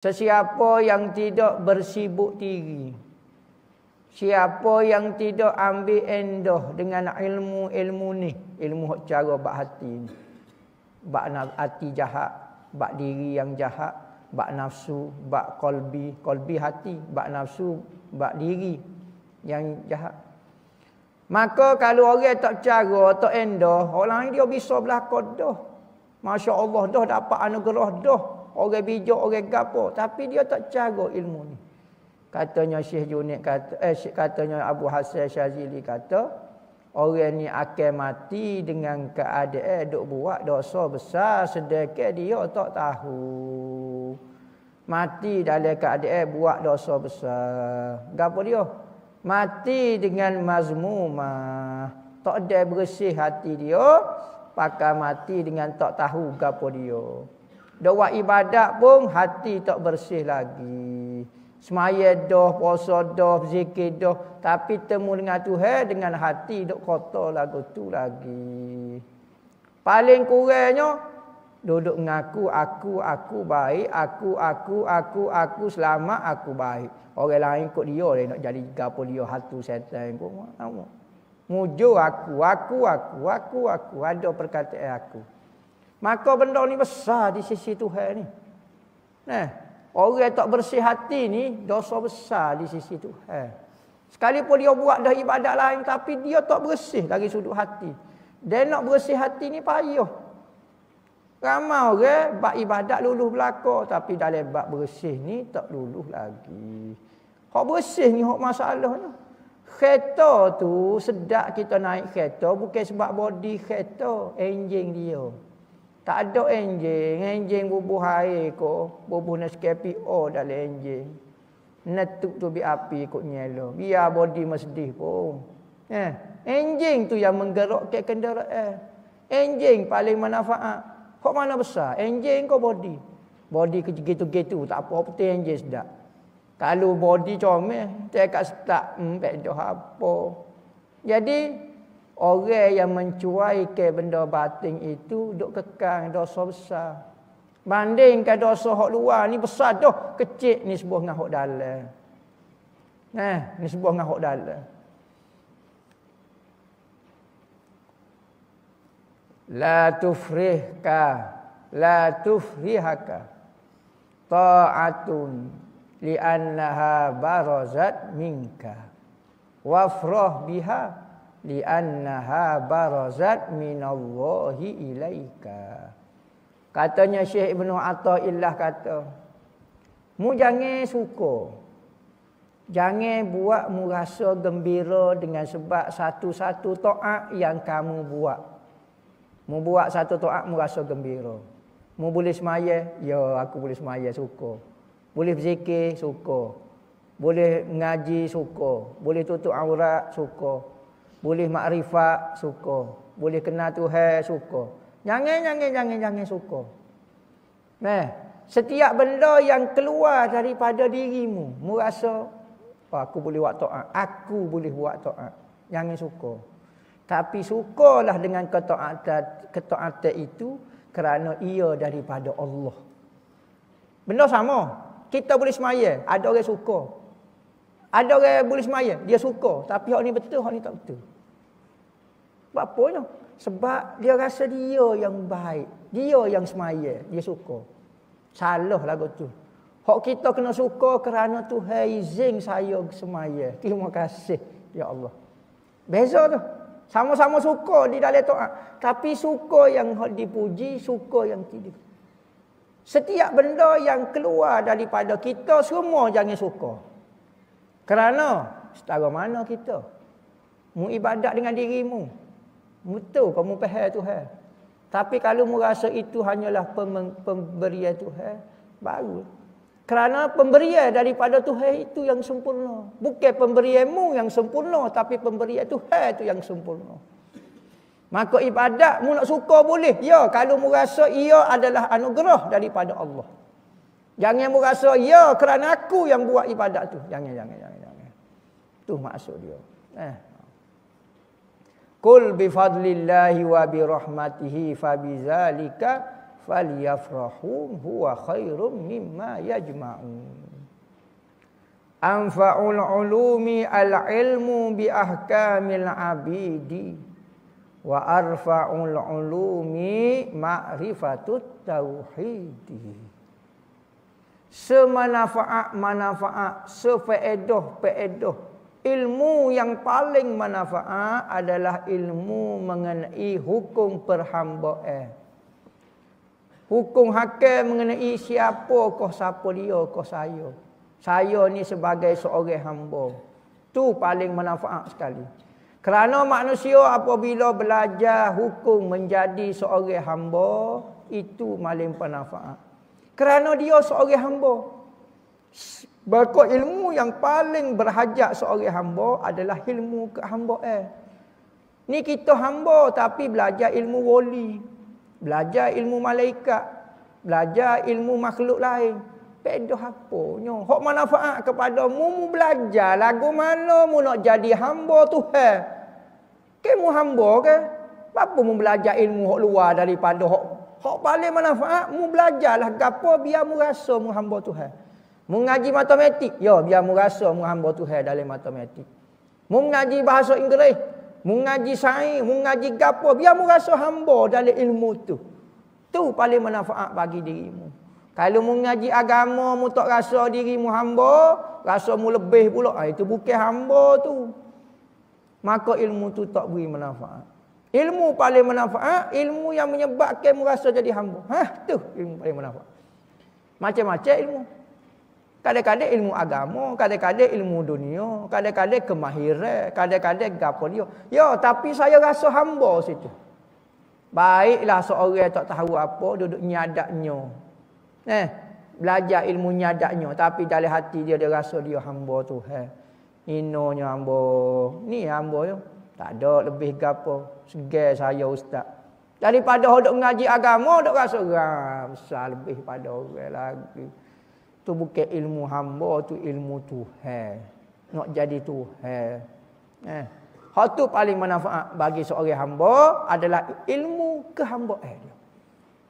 Sesiapa yang tidak bersibuk diri, siapa yang tidak ambil endah dengan ilmu ni, ilmu cara bak hati ni. Bak hati jahat, bak diri yang jahat, bak nafsu, bak kolbi hati, bak nafsu, bak diri yang jahat. Maka kalau orang tak cara, tak endah, orang dia bisa berlakon dah. Masya Allah dah dapat anugerah dah. Orang bijak, orang gapo, tapi dia tak cara ilmu ni. Katanya Syekh Junaid katanya Abu Hasan Syazili kata, orang ni akan mati dengan keadaan duk buat dosa besar sedekah dia tak tahu. Mati dalam keadaan buat dosa besar. Gapo dia? Mati dengan mazmumah. Tak ada bersih hati dia, pakai mati dengan tak tahu gapo dia. Dah buat ibadat pun hati tak bersih lagi. Semaya dah, puasa dah, zikir dah, tapi temu dengan Tuhan dengan hati duk kotor lagu tu lagi. Paling kurangnya duduk mengaku aku baik, aku selamat, aku baik. Orang lain ikut dia nak jadi gapo dia hatu setan pun. Mujur aku ada perkataan aku. Maka benda ni besar di sisi Tuhan ni. Nah, orang tak bersih hati ni dosa besar di sisi Tuhan. Sekalipun dia buat dah ibadat lain tapi dia tak bersih dari sudut hati. Dia nak bersih hati ni payah. Ramai orang bab ibadat luluh belaka tapi dalam bab bersih ni tak luluh lagi. Hak bersih ni hak masalahnya. Kereta tu sedap kita naik kereta bukan sebab body kereta, enjin dia. Tak ada enjin bubuh air ko, bubuh Nescafe dalam enjin. Netuk tu bi api ikut nyala. Biar body mesdih pun. Enjin tu yang menggerakkan kenderaan. Enjin paling manfaat. Kok mana besar? Enjin ko body. Body gitu-gitu tak apa penting enjin sedap. Kalau body comel, tak kat start dah apa. Jadi orang yang mencuaikan benda batin itu duk kekang dosa besar. Bandingkan dosa hak luar ni besar dah, kecil ni sebuah dengan hak dalam. Ni sebuah dengan hak dalam. La tufrihaka ta'atun li'annaha barazat minka wafrah biha li'annaha barazat minallahi ilaika. Katanya Syekh Ibnu Athaillah kata, mu jangan suka, jangan buat mu rasa gembira dengan sebab satu-satu taat yang kamu buat. Mu buat satu taat mu rasa gembira. Mu boleh semaya, ya aku boleh semaya, suka. Boleh berzikir, suka. Boleh mengaji, suka. Boleh tutup aurat, suka. Boleh makrifat, suka. Boleh kenal Tuhan, suka. Jangan suka. Setiap benda yang keluar daripada dirimu, mu rasa aku boleh buat taat, aku boleh buat taat. Jangan suka. Tapi sukalah dengan ketaatan itu kerana ia daripada Allah. Benda sama. Kita boleh semaya, ada orang suka. Ada orang boleh semaya, dia suka. Tapi hak ni betul, hak ni tak betul. Sebab apanya? Sebab dia rasa dia yang baik. Dia yang semaya, dia suka. Salah lagu tu. Hak kita kena suka kerana Tuhan izin saya semaya. Terima kasih, ya Allah. Beza tu. Sama-sama suka di dalam taat. Tapi suka yang dipuji, suka yang tidak. Setiap benda yang keluar daripada kita, semua jangan suka. Kerana setara mana kita? Mu ibadat dengan dirimu. Betul kamu faham Tuhan. Tapi kalau mu rasa itu hanyalah pemberian Tuhan, baru. Kerana pemberian daripada Tuhan itu yang sempurna. Bukan pemberianmu yang sempurna, tapi pemberian Tuhan itu yang sempurna. Maka ibadat mu nak suka boleh. Ya, kalau mu rasa ia adalah anugerah daripada Allah. Jangan mu rasa ya kerana aku yang buat ibadat tu. Jangan. Tu maksud dia. Qul bi fadlillahi wa bi rahmatihi fa bizalika falyafrahu huwa khairum mimma yajma'un. Anfa'ul ulumi al-ilmu bi ahkamil abidi wa arfa'ul ulumi ma'rifatut tauhidi. Semanfaat-manfaat, sefaedah-faedah, ilmu yang paling manfaat adalah ilmu mengenai hukum perhambaan. Hukum hakim mengenai siapa dia, saya. Saya ni sebagai seorang hamba. Tu paling manfaat sekali. Kerana manusia apabila belajar hukum menjadi seorang hamba, itu paling manfaat. Kerana dia seorang hamba. Maka ilmu yang paling berhajat seorang hamba adalah ilmu kehambaan. Ni kita hamba tapi belajar ilmu wali. Belajar ilmu malaikat. Belajar ilmu makhluk lain. Pedah apanya? Hak manfaat kepadamu, mu belajar lagu mana mu nak jadi hamba Tuhan. Kamu hamba ke? Apa mu belajar ilmu hak luar daripada hak paling manfaat, mu belajarlah gapo biar mu rasa mu hamba Tuhan. Mu ngaji matematik, ya biar mu rasa mu hamba Tuhan dalam matematik. Mu ngaji bahasa Inggeris, mu ngaji sains, mu ngaji gapo biar mu rasa hamba dalam ilmu tu. Tu paling manfaat bagi dirimu. Kalau mu ngaji agama mu tak rasa dirimu hamba, rasa mu lebih pula, itu bukan hamba tu. Maka ilmu tu tak beri manfaat. Ilmu paling manfaat, ilmu yang menyebabkan mu rasa jadi hamba. Tu ilmu paling manfaat. Macam-macam ilmu. Kadang-kadang ilmu agama, kadang-kadang ilmu dunia, kadang-kadang kemahiran, kadang-kadang gapo dia. Ya, tapi saya rasa hamba situ. Baiklah seorang tak tahu apa, duduk nyadaknya. Belajar ilmu nyadaknya, tapi dalam hati dia rasa dia hamba Tuhan. Inonya hamba. Ni hamba ya. Tak ada lebih gapo. Segar saya ustaz. Daripada hodok mengaji agama, hodok rasa besar lebih pada orang lagi. Tu bukan ilmu hamba, tu ilmu Tuhan. Nak jadi Tuhan. Hak tu paling manfaat bagi seorang hamba adalah ilmu kehambaan dia.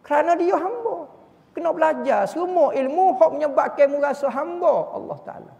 Kerana dia hamba. Kena belajar semua ilmu hak menyebabkan mu rasa hamba Allah Taala.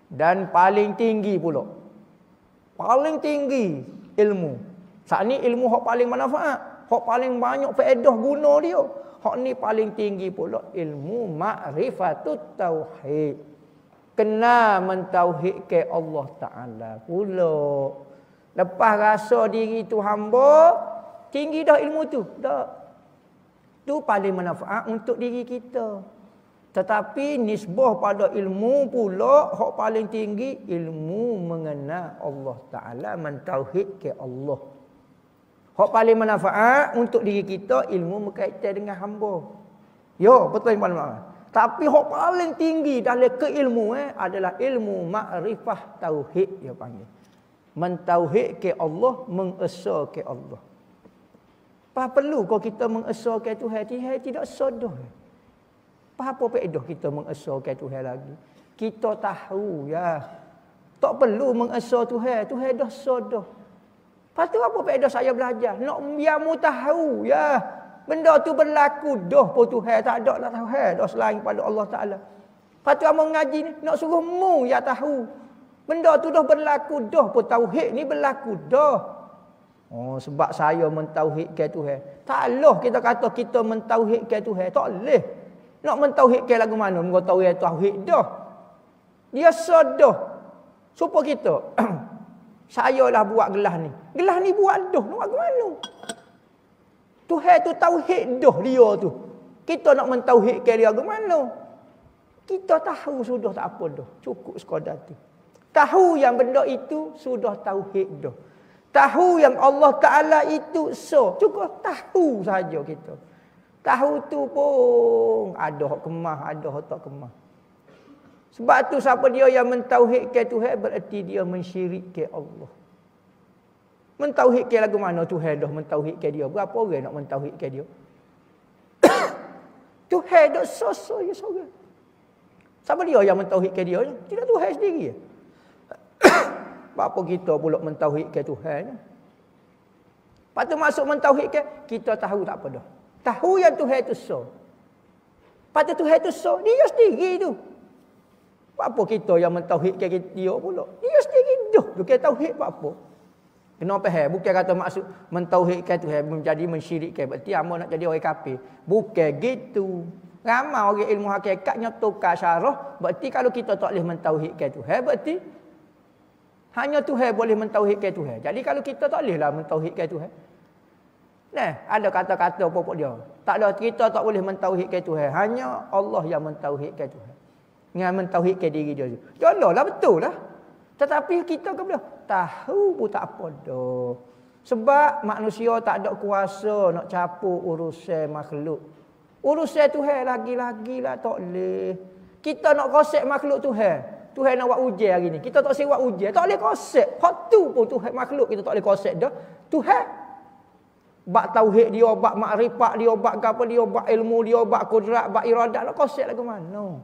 Dan paling tinggi pula. Paling tinggi ilmu. Saat ni ilmu hak paling manfaat, hak paling banyak faedah guna dia. Hak ni paling tinggi pula ilmu ma'rifatut tauhid. Kena mentauhidkan Allah Taala pula. Lepas rasa diri tu hamba, tinggi dah ilmu tu. Dah. Tu paling manfaat untuk diri kita. Tetapi nisbah pada ilmu pula hak paling tinggi ilmu mengenal Allah Taala, mentauhidkan Allah. Hak paling manfaat untuk diri kita ilmu berkaitan dengan hamba. Ya, betul tuan-tuan. Tapi hak paling tinggi dalam keilmuan adalah ilmu makrifah tauhid dia panggil. Mentauhidkan Allah, mengesahkan Allah. Apa perlu kau kita mengesahkan Tuhan? Tuhan tidak sodoh. Apa faedah kita mengesahkan Tuhan lagi? Kita tahu ya. Tak perlu mengesah Tuhan. Tuhan dah sodoh. Lepas tu apa faedah saya belajar? Nak biar mu tahu ya. Benda tu berlaku dah pun Tuhan. Tak ada lah Tuhan. Dah selain pada Allah Ta'ala. Lepas tu kamu mengaji ni. Nak suruh mu ya tahu. Benda tu dah berlaku dah pun tauhid ni berlaku dah. Oh, sebab saya mentauhidkan Tuhan. Taklah kita kata kita mentauhidkan Tuhan. Tak boleh. Nak mentauhidkan lagu mana? Mereka tahu yang tauhid dah. Dia sodoh. Supaya kita. Saya lah buat gelas ni. Gelas ni buat dah. Nak lagu mana? Tuhan tu tauhid dah dia tu. Kita nak mentauhidkan dia lagu mana? Kita tahu sudah tak apa dah. Cukup sekadar tu. Tahu yang benda itu sudah tauhid dah. Tahu yang Allah Ta'ala itu cukup tahu saja kita. Tahu tu pun ada hak kemah, ada hak tak kemah. Sebab tu siapa dia yang mentauhidkan Tuhan berarti dia mensyirikkan Allah. Mentauhidkan lagu mana Tuhan dah mentauhidkan dia? Berapa orang nak mentauhidkan dia? Tuhan dah sosok je seorang. Siapa dia yang mentauhidkan dia? Tidak Tuhan sendiri. Apa kita pula mentauhidkan Tuhan? Lepas tu masuk mentauhidkan, kita tahu tak apa dah. Tahu yang Tuhan itu so. Pada Tuhan itu so, dia sendiri tu. Apa kita yang mentauhidkan dia pula? Dia sendiri dah. Bukan tauhid apa? Kena faham. Bukan kata maksud mentauhidkan Tuhan menjadi mensyirikkan. Berarti hamba nak jadi orang kafir. Bukan gitu. Ramai orang ilmu hakikatnya tukar syarah. Berarti kalau kita tak boleh mentauhidkan Tuhan, berarti hanya Tuhan boleh mentauhidkan Tuhan. Jadi kalau kita tak bolehlah mentauhidkan Tuhan. Nah, ada kata-kata apa dia. Tak ada, kita tak boleh mentauhidkan Tuhan. Hanya Allah yang mentauhidkan Tuhan. Dengan mentauhidkan diri dia. Jolalah betul lah. Tetapi kita ke belah tahu pun tak apa dah. Sebab manusia tak ada kuasa nak capur urusan makhluk. Urusan Tuhan lagi-lagi lah tak boleh. Kita nak konsep makhluk Tuhan. Tuhan nak buat ujian hari ni. Kita tak boleh buat ujian. Tak boleh konsep. Hak tu pun Tuhan makhluk kita tak boleh konsep dah. Tuhan bak tauhid dia, bak makrifat dia, bak apa dia, bak ilmu dia, bak kudrat, bak iradat, nak konsep lagu mana?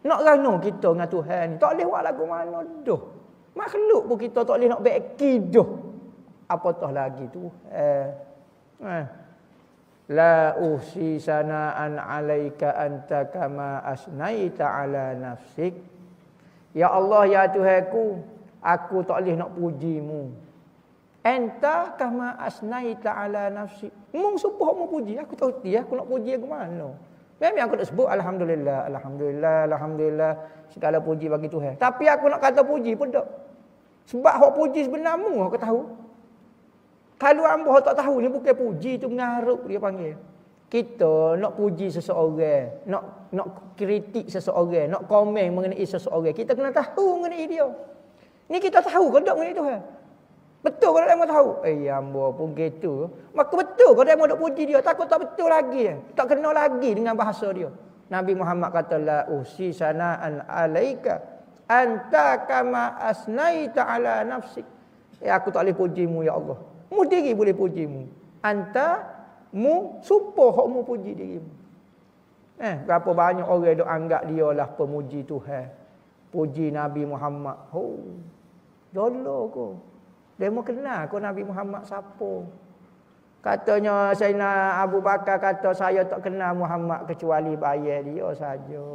Nak rano kita dengan Tuhan ni. Tak boleh buat lagu mana dah. Makhluk pun kita tak boleh nak beki dah. Apatah lagi Tuhan. La uhsi sana'an 'alaika anta kama asnaita 'ala nafsik. Ya Allah, ya Tuhanku, aku tak boleh nak pujimu. Anta kama asnaita 'ala nafsik. Mung subuh mu puji, aku tahu dia aku nak puji ke mana. Memang aku nak sebut alhamdulillah, alhamdulillah, alhamdulillah, segala puji bagi Tuhan. Tapi aku nak kata puji pun tak. Sebab hak puji sebenarnya aku tahu. Kalau hamba tak tahu ni bukan puji, tu mengaruk dia panggil. Kita nak puji seseorang, nak kritik seseorang, nak komen mengenai seseorang, kita kena tahu mengenai dia. Ni kita tahu ke tak mengenai Tuhan? Betul kalau dia tahu? Hamba pun gitu. Maka betul kalau dia nak puji dia, takut tak betul lagi. Tak kena lagi dengan bahasa dia. Nabi Muhammad kata la usi sana'an 'alaika anta kama asnaita 'ala nafsik. Aku tak boleh pujimu ya Allah. Mu diri boleh pujimu. Anta mu supo hak mu puji dirimu. Berapa banyak orang dok anggap dia lah pemuji Tuhan. Puji Nabi Muhammad. Jolo ko. Dia mau kenal ko Nabi Muhammad siapa. Katanya Sayyidina Abu Bakar kata saya tak kenal Muhammad kecuali bayar dia saja.